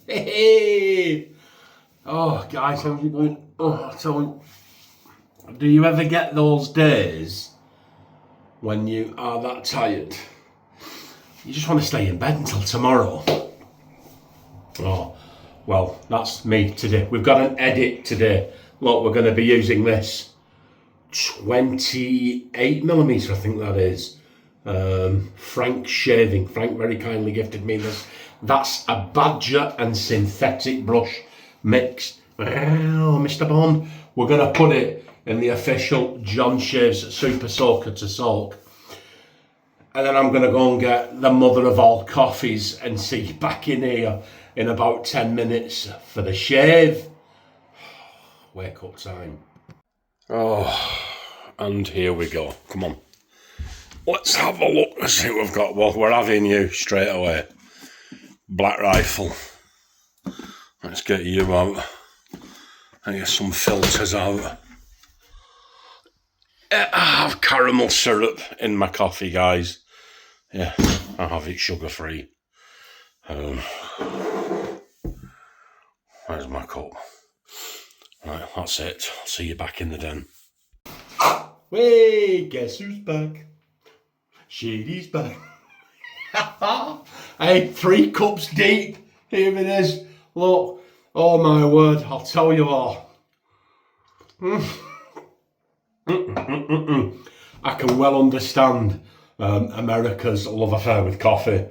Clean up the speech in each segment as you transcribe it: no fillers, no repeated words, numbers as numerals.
Hey! Oh, guys, how's it going? Oh, so, do you ever get those days when you are that tired? You just want to stay in bed until tomorrow. Oh, well, that's me today. We've got an edit today. Look, we're going to be using this 28mm, I think that is. Frank shaving. Frank very kindly gifted me this. That's a badger and synthetic brush mixed. Oh, Mr. Bond. We're going to put it in the official John Shaves Super Soaker to soak. And then I'm going to go and get the mother of all coffees and see you back in here in about 10 minutes for the shave. Wake up time. Oh, and here we go. Come on. Let's have a look and see what we've got. Well, we're having you straight away. Black Rifle. Let's get you out. And get some filters out. I have caramel syrup in my coffee, guys. Yeah, I have it sugar-free. Where's my cup? Right, that's it. I'll see you back in the den. Hey, guess who's back? Shady's back. Hey, 3 cups deep. Here it is. Look. Oh my word, I'll tell you all. I can well understand America's love affair with coffee.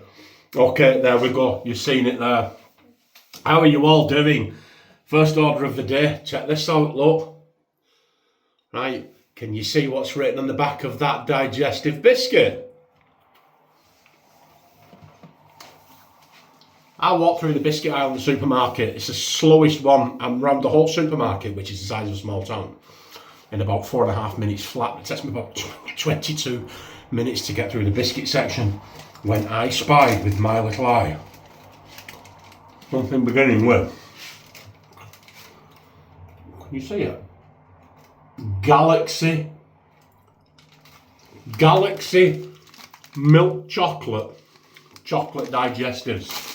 Okay, there we go. You've seen it there. How are you all doing? First order of the day. Check this out, look. Right, can you see what's written on the back of that digestive biscuit? I walked through the biscuit aisle in the supermarket. It's the slowest one. I'm around the whole supermarket, which is the size of a small town, in about 4.5 minutes flat. It takes me about 22 minutes to get through the biscuit section when I spied with my little eye something beginning with, can you see it? Galaxy milk chocolate digestives.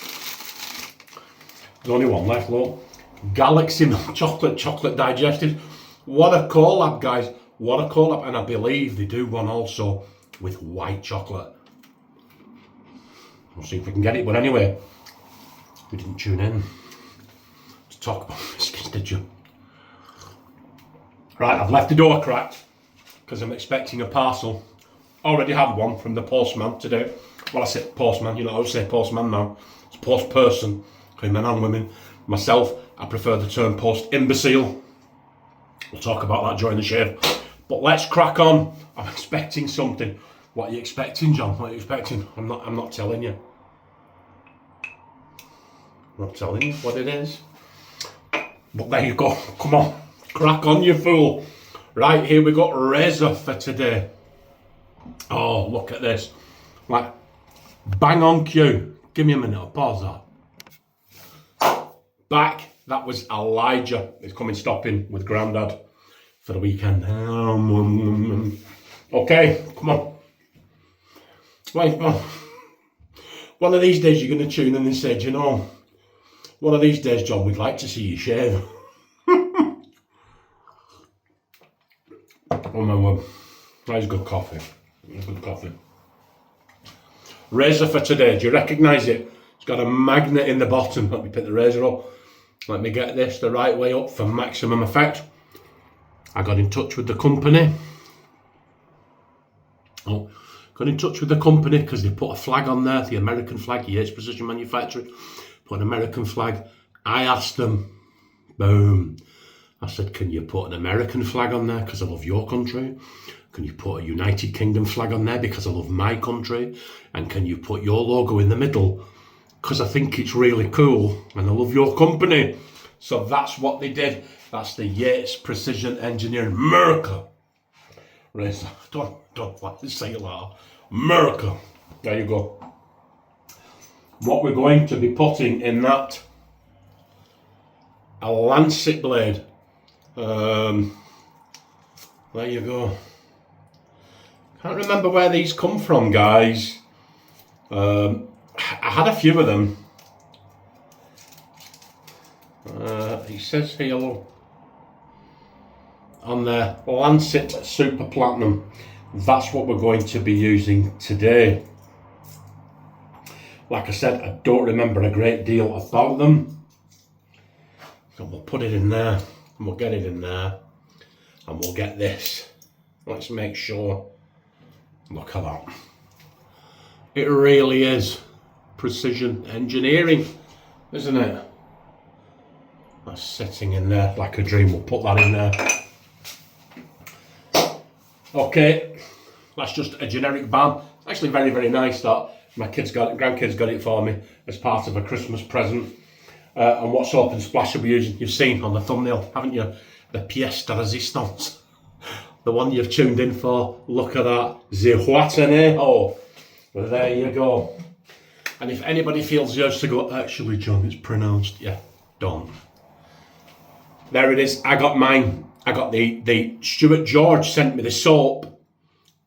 There's only one left, look. Galaxy milk chocolate digestives. What a collab, guys. What a collab. And I believe they do one also with white chocolate. We'll see if we can get it. But anyway, we didn't tune in to talk about biscuits, did you? Right, I've left the door cracked because I'm expecting a parcel. Already had one from the postman today. Well, I say postman, you know, I would say postman now. It's post person, men and women. Myself, I prefer the term post imbecile. We'll talk about that during the shave. But let's crack on. I'm expecting something. What are you expecting, John? What are you expecting? I'm not telling you. I'm not telling you what it is. But there you go. Come on. Crack on, you fool. Right, here we got razor for today. Oh, look at this. Like, bang on cue. Give me a minute. I'll pause that. Back. That was Elijah. He's coming stopping with Grandad for the weekend. Okay, come on. Right, one of these days you're going to tune in and say, you know, one of these days, John, we'd like to see you shave. Oh my word. That is good coffee. Good coffee. Razor for today. Do you recognise it? It's got a magnet in the bottom. Let me pick the razor up. Let me get this the right way up for maximum effect. I got in touch with the company. Got in touch with the company because they put a flag on there, the American flag, Yates Precision Manufacturing, put an American flag. I asked them, boom. I said, can you put an American flag on there because I love your country? Can you put a United Kingdom flag on there because I love my country? And can you put your logo in the middle? Because I think it's really cool and I love your company. So that's what they did. That's the Yates Precision Engineering Merica razor. Don't like to say it like that. Merica. There you go. What we're going to be putting in that, a lancet blade. There you go. Can't remember where these come from, guys. I had a few of them. it says here, look, on the Lancet Super Platinum. That's what we're going to be using today. Like I said, I don't remember a great deal about them. So we'll put it in there, and we'll get it in there, and we'll get this. Let's make sure. Look at that. It really is precision engineering, isn't it? That's sitting in there like a dream. We'll put that in there. Okay, that's just a generic balm. It's actually very, very nice that. My kids got it, grandkids got it for me as part of a Christmas present. And what Soap and Splash will be using, you've seen on the thumbnail, haven't you? The pièce de résistance. The one you've tuned in for. Look at that. Zihuatanejo. Well, there you go. And if anybody feels the urge to go, actually, John, it's pronounced, yeah, don't. There it is. I got mine. I got the Stuart George sent me the soap.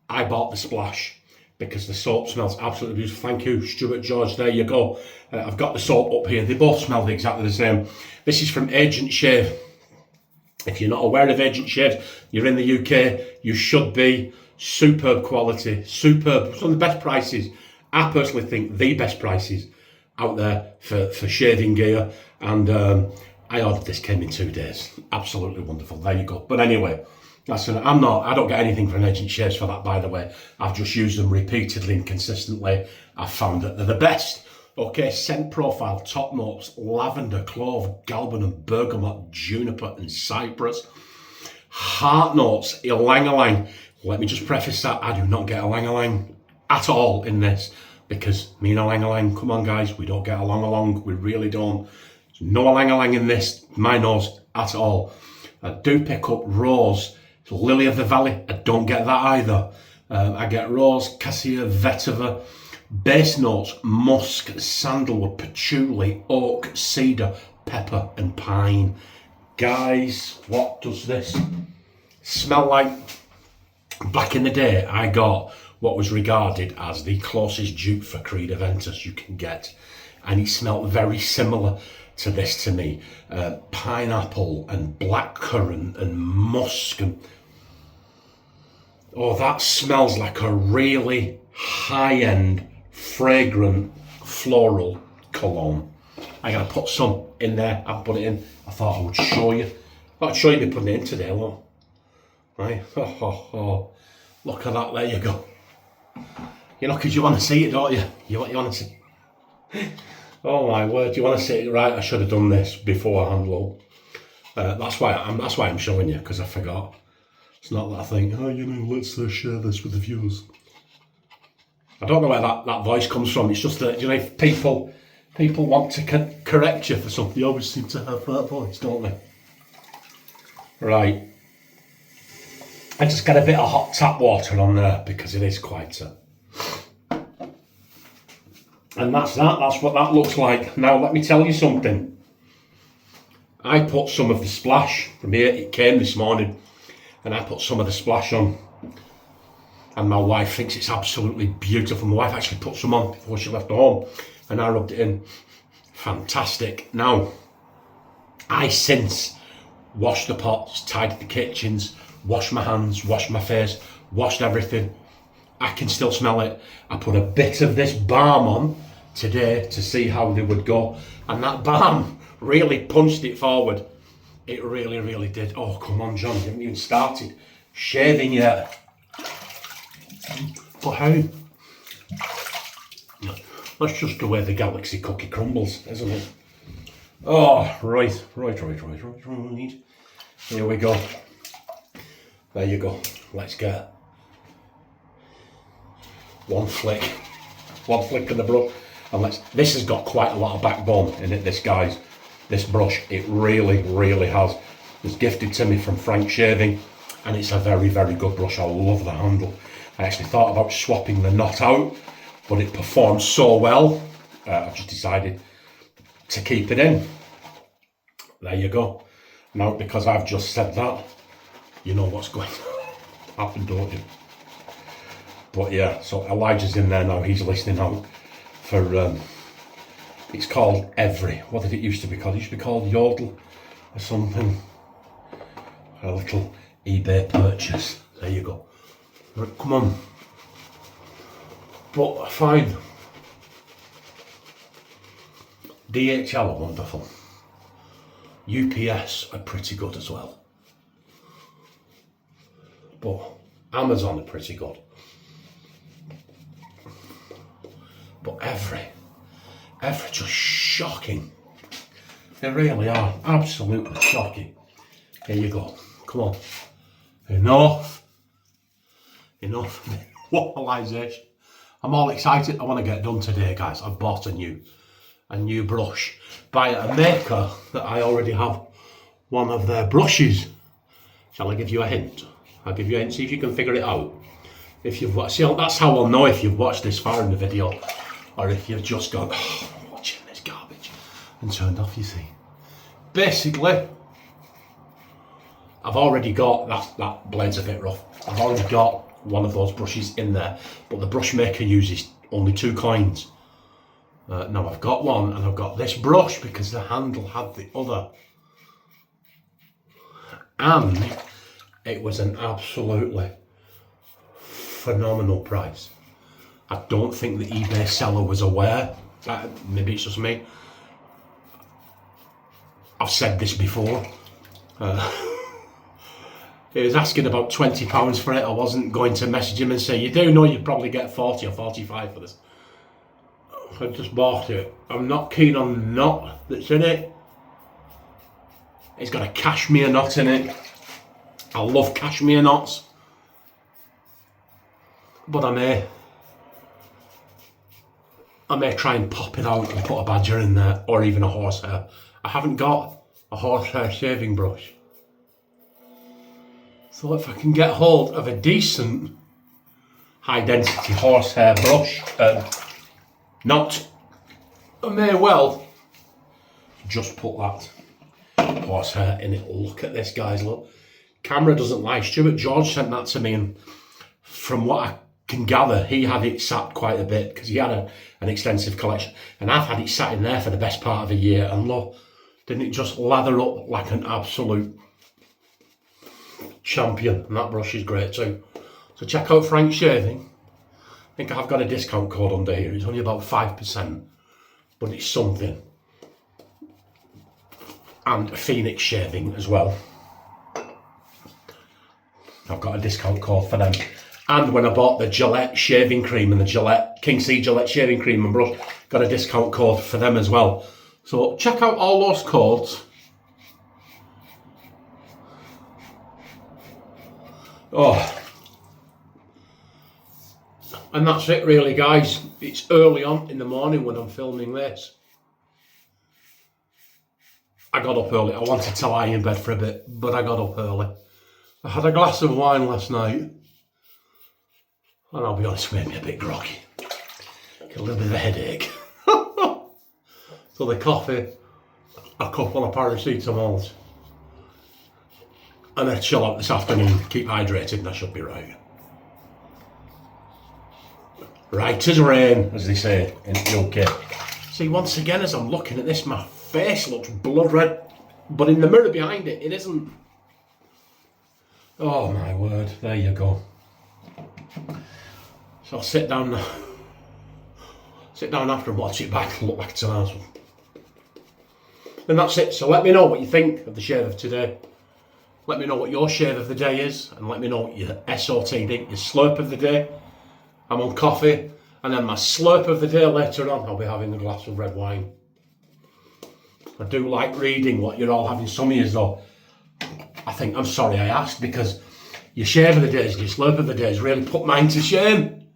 I bought the Splash because the soap smells absolutely beautiful. Thank you, Stuart George. There you go. I've got the soap up here. They both smell exactly the same. This is from Agent Shave. If you're not aware of Agent Shave, you're in the UK, you should be. Superb quality, superb. Some of the best prices. I personally think the best prices out there for shaving gear. And I ordered this, came in 2 days. Absolutely wonderful. There you go. But anyway, I don't get anything from Agent Shaves for that, by the way. I've just used them repeatedly and consistently. I've found that they're the best. Okay, scent profile, top notes, lavender, clove, galbanum, bergamot, juniper and cypress. Heart notes, ylang-ylang. Let me just preface that, I do not get ylang-ylang at all in this, because me and ylang-ylang, come on guys, we don't get along, we really don't. There's no ylang-ylang in this, my nose, at all. I do pick up rose, lily of the valley, I don't get that either. I get rose, cassia, vetiver, base notes, musk, sandalwood, patchouli, oak, cedar, pepper and pine. Guys, what does this smell like? Back in the day, I got what was regarded as the closest dupe for Creed Aventus you can get. And it smelled very similar to this to me. Pineapple and blackcurrant and musk. And oh, that smells like a really high-end, fragrant, floral cologne. I'm going to put some in there. I've put it in. I thought I would show you. I thought I'd show you me putting it in today, look. Right? Oh. Look at that, there you go. You know, because you want to see it, don't you? You want to see. Oh my word, you want to see it? Right, I should have done this beforehand, look. That's why I'm showing you, because I forgot. It's not that I think, oh, you know, let's share this with the viewers. I don't know where that voice comes from. It's just that, you know, if people want to correct you for something, they always seem to have that voice, don't they? Right. I just get a bit of hot tap water on there because it is quite a... And that's what that looks like. Now let me tell you something. I put some of the Splash from here, it came this morning, and I put some of the Splash on. And my wife thinks it's absolutely beautiful. My wife actually put some on before she left home, and I rubbed it in. Fantastic. Now, I since washed the pots, tidied the kitchens, washed my hands, washed my face, washed everything. I can still smell it. I put a bit of this balm on today to see how they would go, and that balm really punched it forward. It really, really did. Oh, come on, John, you haven't even started shaving yet. But how? That's just the way the galaxy cookie crumbles, isn't it? Oh, right. Here we go. There you go. Let's get one flick of the brush, and this has got quite a lot of backbone in it, this brush. It really, really has. It was gifted to me from Frank Shaving, and it's a very, very good brush. I love the handle. I actually thought about swapping the knot out, but it performs so well, I've just decided to keep it in. There you go. Now, because I've just said that, you know what's going to happen, don't you? But yeah, so Elijah's in there now. He's listening out for, it's called Every. What did it used to be called? It used to be called Yodel. or something. A little eBay purchase. There you go. Right, come on. But fine. DHL are wonderful. UPS are pretty good as well. But Amazon are pretty good. But every just shocking. They really are absolutely shocking. Here you go. Come on. Enough vocalization. I'm all excited. I want to get done today, guys. I've bought a new brush by a maker that I already have one of their brushes. Shall I give you a hint? I'll give you a hint, see if you can figure it out. If you've watched, see, that's how I'll know if you've watched this far in the video, or if you've just gone, oh, I'm watching this garbage, and turned off, you see. Basically, I've already got, that blade's a bit rough, I've already got one of those brushes in there, but the brush maker uses only 2 coins. Now I've got one, and I've got this brush because the handle had the other. And it was an absolutely phenomenal price. I don't think the eBay seller was aware. Maybe it's just me. I've said this before. He was asking about £20 for it. I wasn't going to message him and say, you do know you'd probably get 40 or 45 for this. I just bought it. I'm not keen on the knot that's in it. It's got a cashmere knot in it. I love cashmere knots. But I may try and pop it out and put a badger in there, or even a horsehair. I haven't got a horsehair shaving brush. So if I can get hold of a decent high density horsehair brush, knot, I may well just put that horsehair in it. Look at this, guys, look. Camera doesn't lie. Stuart George sent that to me, and from what I can gather, he had it sat quite a bit because he had an extensive collection, and I've had it sat in there for the best part of a year, and look, didn't it just lather up like an absolute champion? And that brush is great too. So check out Frank Shaving. I think I've got a discount code under here. It's only about 5%, but it's something. And Phoenix Shaving as well. I've got a discount code for them. And when I bought the Gillette shaving cream and the King C Gillette shaving cream and brush, got a discount code for them as well. So check out all those codes. Oh. And that's it really, guys. It's early on in the morning when I'm filming this. I got up early. I wanted to lie in bed for a bit, but I got up early. I had a glass of wine last night, and I'll be honest, it made me a bit groggy. Got a little bit of a headache. So the coffee, a couple of paracetamols, and a chill out this afternoon, keep hydrated, and I should be right. Right as rain, as they say in the UK. See, once again, as I'm looking at this, my face looks blood red, but in the mirror behind it, it isn't. Oh my word, there you go. So I'll sit down now. Sit down after and watch it back and look like it's an arsehole. And that's it. So let me know what you think of the shave of today. Let me know what your shave of the day is, and let me know what your SOTD, your slurp of the day. I'm on coffee, and then my slurp of the day later on, I'll be having a glass of red wine. I do like reading what you're all having. Some of you though, I think, I'm sorry I asked, because your shave of the days, your slurp of the days really put mine to shame.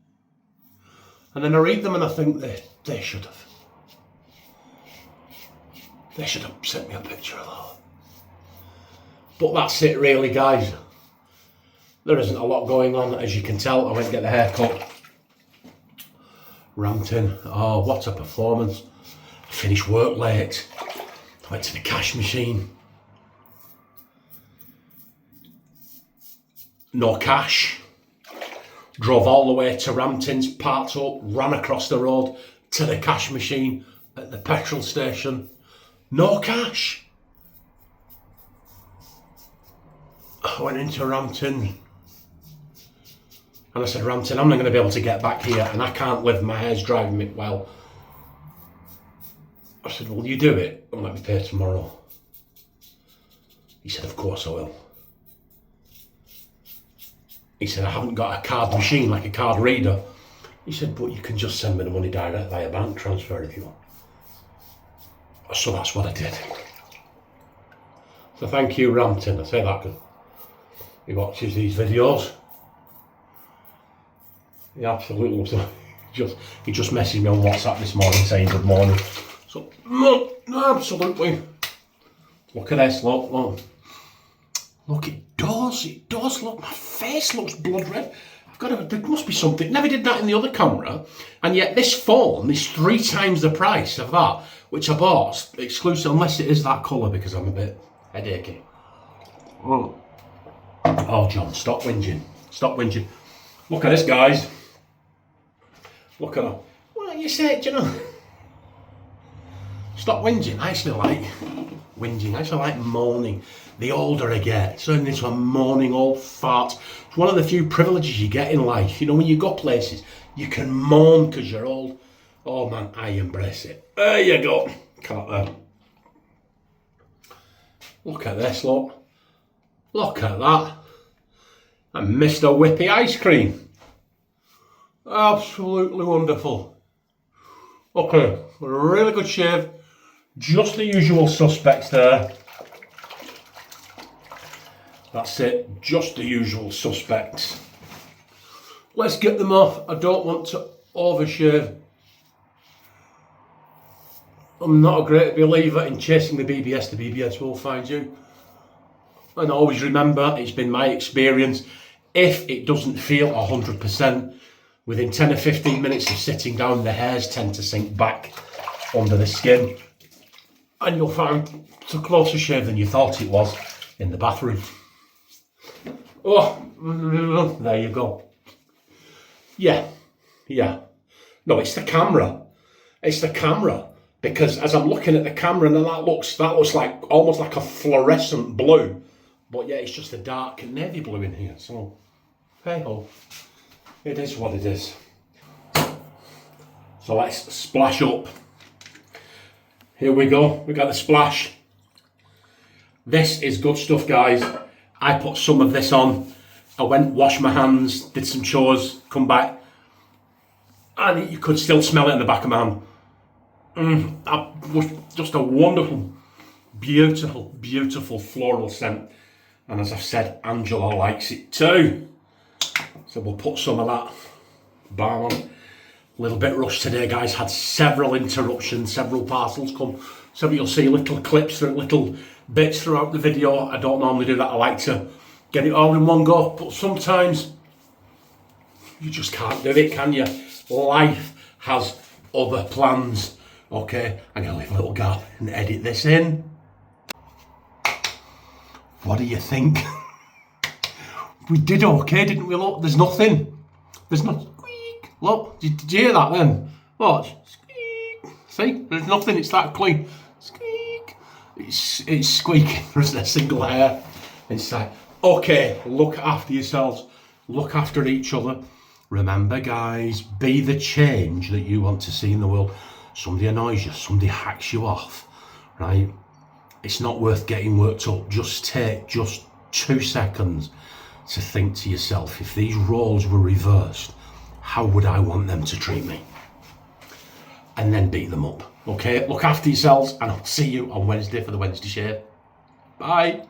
And then I read them and I think they should have. They should have sent me a picture of that. But that's it really, guys. There isn't a lot going on, as you can tell. I went to get the haircut. Ranting. Oh, what a performance. I finished work late. I went to the cash machine. No cash. Drove all the way to Rampton's, parked up, ran across the road to the cash machine at the petrol station. No cash. I went into Rampton and I said, Rampton, I'm not going to be able to get back here and I can't live, my hair's driving me. Well, I said, will you do it and let me pay tomorrow? He said, of course I will. He said, I haven't got a card machine, like a card reader. He said, but you can just send me the money direct via bank transfer if you want. So that's what I did. So thank you, Rampton. I say that because he watches these videos. He absolutely loves it. He just messaged me on WhatsApp this morning saying good morning. So, absolutely. Look at this, look. Look, it does, look, my face looks blood red. There must be something, never did that in the other camera, and yet this phone is 3 times the price of that, which I bought exclusive, unless it is that colour, because I'm a bit headachy. Oh, John, stop whinging. Look at this, guys. Look at her. What you say, do you know? Stop whinging. I actually like whinging, I actually like moaning. The older I get, turning into a moaning old fart. It's one of the few privileges you get in life. You know, when you go places, you can moan because you're old. Oh man, I embrace it. There you go. Look at this, look. Look at that. And Mr. YPE ice cream. Absolutely wonderful. Okay, a really good shave. Just the usual suspects there. That's it, just the usual suspects. Let's get them off. I don't want to overshave. I'm not a great believer in chasing the BBS. The BBS will find you. And always remember, it's been my experience, if it doesn't feel 100%, within 10 or 15 minutes of sitting down, the hairs tend to sink back under the skin. And you'll find it's a closer shave than you thought it was in the bathroom. Oh, there you go. Yeah. No, it's the camera. It's the camera. Because as I'm looking at the camera, and that looks like almost like a fluorescent blue. But yeah, it's just a dark navy blue in here. So, hey ho. It is what it is. So let's splash up. Here we go. We got the splash. This is good stuff, guys. I put some of this on. I went, washed my hands, did some chores, come back, and you could still smell it in the back of my hand. Just a wonderful, beautiful floral scent. And as I've said, Angela likes it too. So we'll put some of that balm on. A little bit rushed today, guys. Had several interruptions, several parcels come. So you'll see little clips, little bits throughout the video. I don't normally do that. I like to get it all in one go. But sometimes you just can't do it, can you? Life has other plans. Okay, I'm going to leave a little gap and edit this in. What do you think? We did okay, didn't we? Look, there's nothing. There's no squeak. Look, did you hear that then? Watch. Squeak. See, there's nothing. It's that clean. Squeak. It's squeaking. There's a single hair. It's like, okay, look after yourselves. Look after each other. Remember, guys, be the change that you want to see in the world. Somebody annoys you. Somebody hacks you off. Right? It's not worth getting worked up. Just take 2 seconds to think to yourself, if these roles were reversed, how would I want them to treat me? And then beat them up. Okay, look after yourselves, and I'll see you on Wednesday for the Wednesday shave. Bye.